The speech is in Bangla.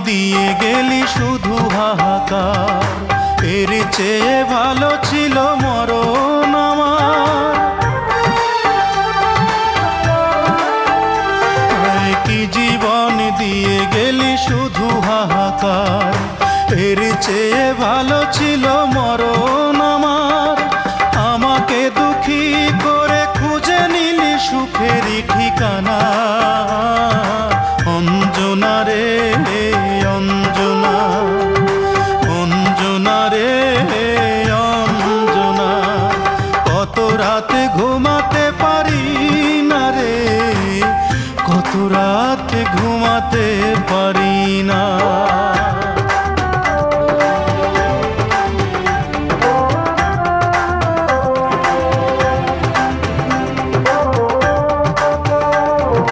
দিয়ে গেলি শুধু হাহাকার, এর চেয়ে ভালো ছিল মরণ আমার। কি জীবন দিয়ে গেলি শুধু হাহাকার, এর চেয়ে ভালো ছিল মরণ আমার। আমাকে দুঃখী করে খুঁজে নিলি সুখেরই ঠিকানা। অঞ্জনা রে অঞ্জনা, অঞ্জনা রে অঞ্জনা, কত রাতে ঘুমাতে পারি না রে, কত রাতে ঘুমাতে পারি না।